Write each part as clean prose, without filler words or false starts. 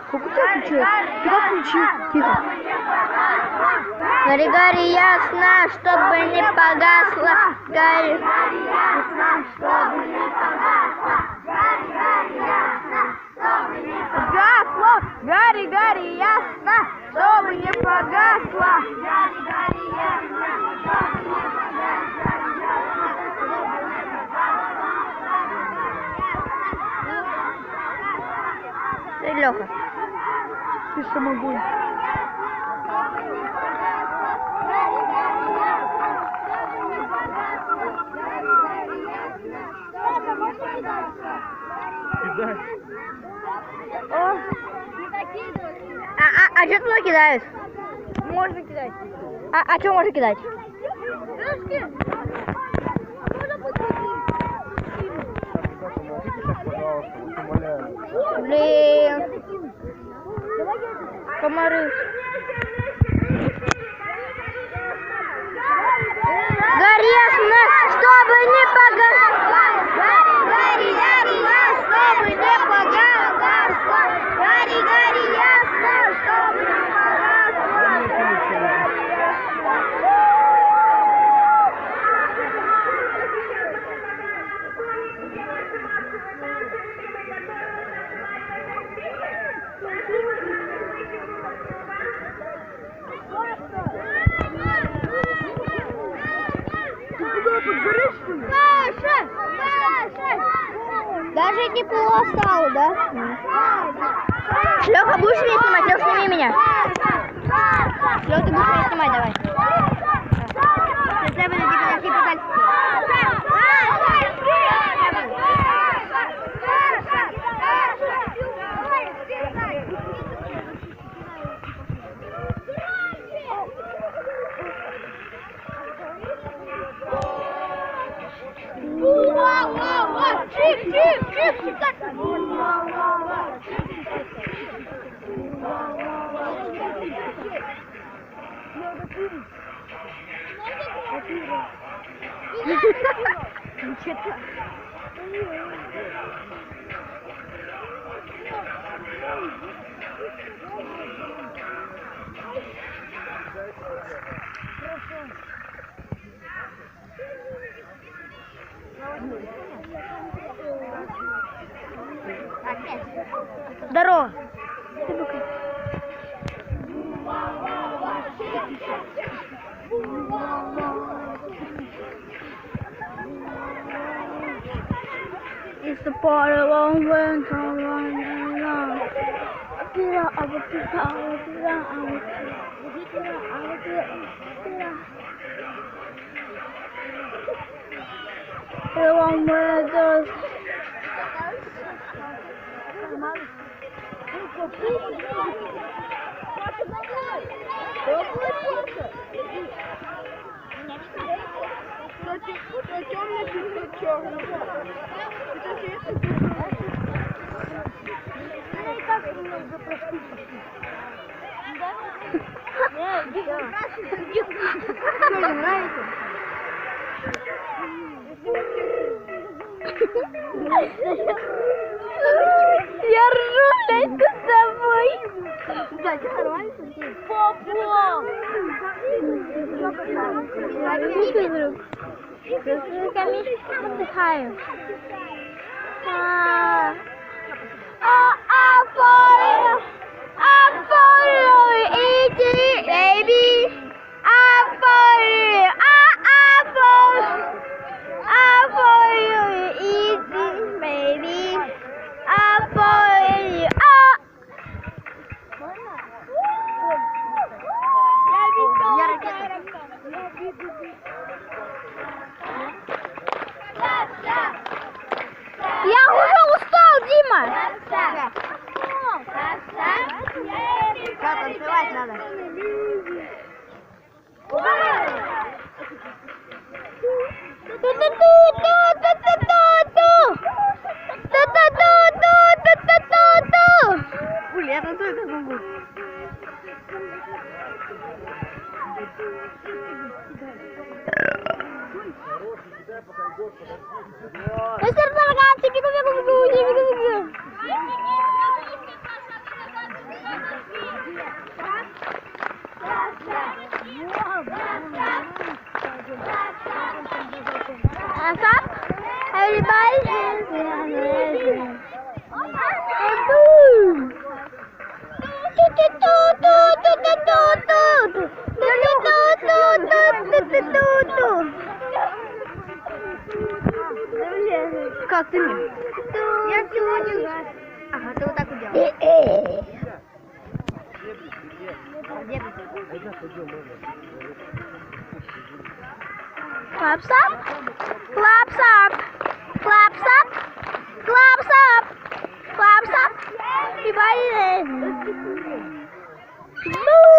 Сколько ты включил? Куда включил? Тихо. Гори, гори ясно, чтобы не погасла. Гори, гори ясно, чтобы не погасла. Гори, гори ясно, чтобы не погасла. Гори, гори ясно, чтобы не погасла. Гори, гори ясно, чтобы не погасла. Ты, Лёха. Ты самогон. Кидай. А что туда кидают? Можно кидать. А что можно кидать? Помогите сейчас, пожалуйста, вот умоляю. Блин. Комары. Гори ясно, чтобы не погасла. Гори, гори ясно, чтобы не погасла. Гори, гори ясно, чтобы не погасла. Даже тепло стало, да? Лёха, будешь меня снимать? Лёх, сними меня. Лёх, ты будешь меня снимать, давай. Здорово. It's the party long when Я ржу, блядь, с тобой. Да, ты нормально? Попо! Отдыхаю. Я уже устал, Дима! Да, танцевать надо. Блин, я танцую как могу. Мистер Тарганчик, бегу. А ты мне? Я всего один раз. Ага, ты вот так вот делаешь. Claps up, claps up, claps up, claps up, claps up. Everybody there. Woo!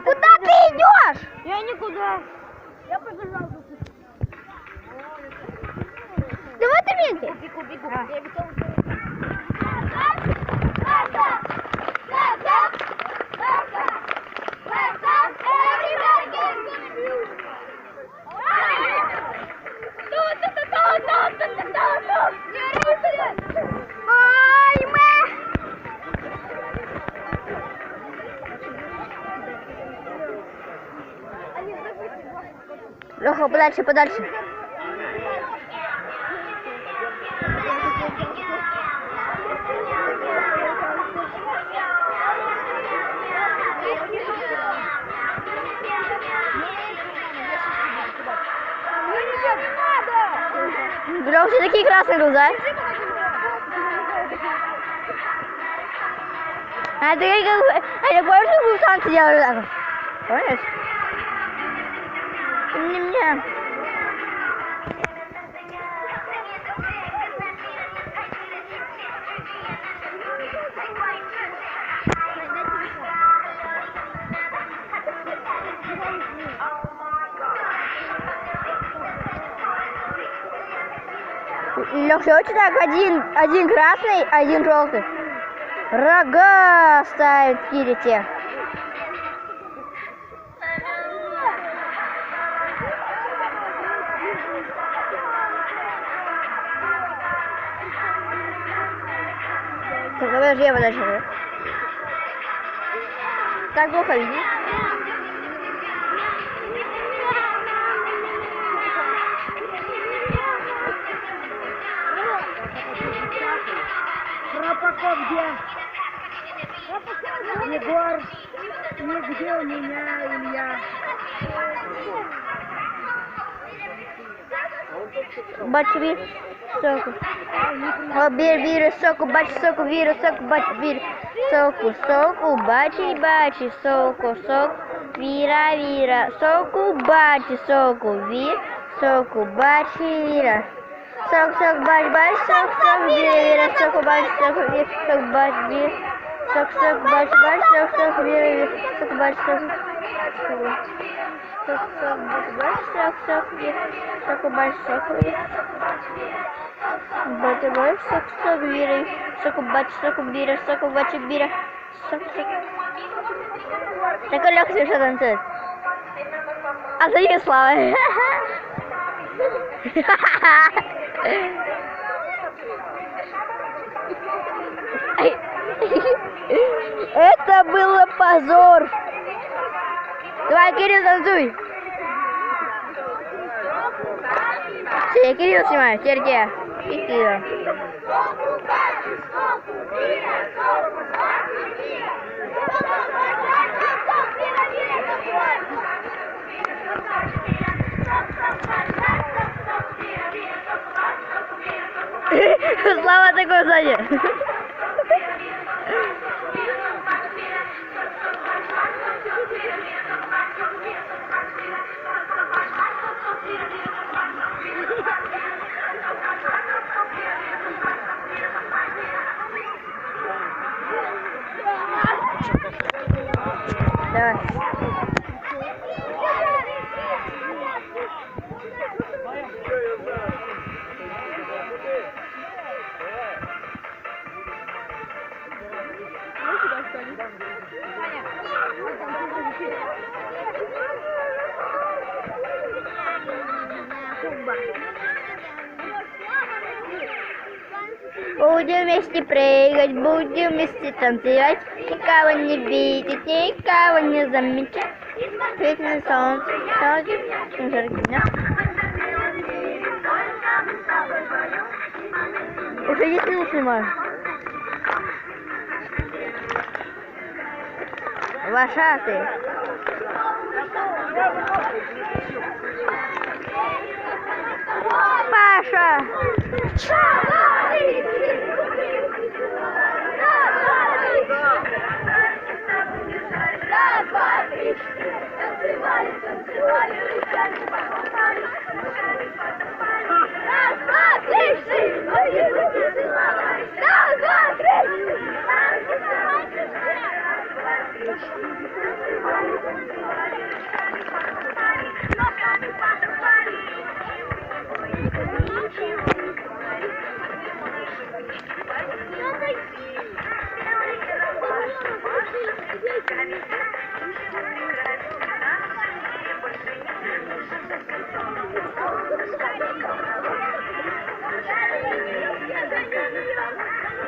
Куда ты идешь? Я никуда. Я побежал. Давай ты вместе. Бегу. Леха, подальше. Бля, все такие красные глаза. А ты как... А я помню, что вы танцы делали так вот. Помнишь? Не. Леша, очень так, один красный, один желтый. Рога ставит в кирите. Так, подожди, я подальше. Так плохо видишь? Пропаков где? Егор, нигде у меня, Илья. Бачи вир, соку. Бир, соку, бачи, соку, вир, соку, бачи, вир. Соку, бачи, соку, вира. Соку, бачи, вир, соку, бачи, вира. Сок, бачи, сок, вира, соку, бачи, вир, сок, бачи, вир. Сок, бачи, вир, сок, бачи, вир. Сок, вир, соку, бачи, вир. Сок, вира, соку, бачи, вира. Сок. Такой легкий, что танцует. А за нее слава. Это было позор. Давай, Кирилл, танцуй. Все, я Кирилл снимаю, теперь я. И Кирилл. Слава такой сзади. Давай. Будем вместе прыгать, будем вместе танцевать, никого не видеть, никого не замечать. Светлое солнце, жаркий дня. Уже 10 минут снимаю. Вошатый. Паша.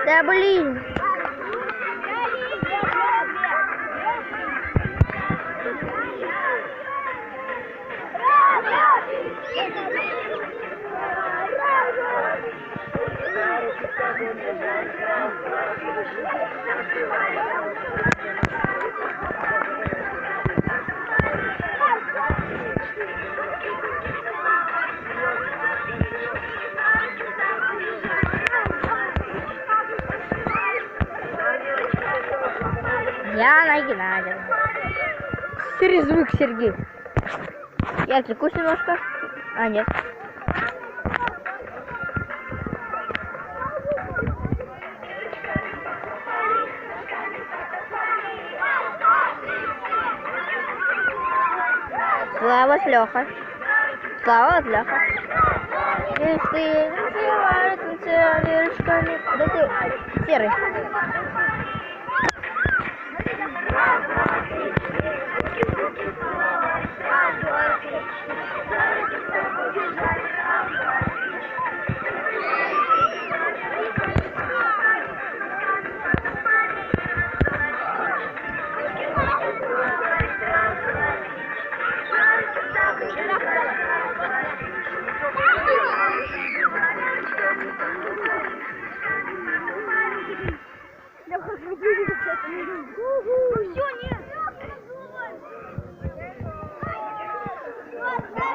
Да блин. Яна Геннадьевна. Трезвык Сергей. Я отвлекусь немножко. А, нет. Слава с Леха. Слава от Леха. Если ты танцевали ручками. Да ты серый.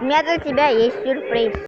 У меня для тебя есть сюрприз.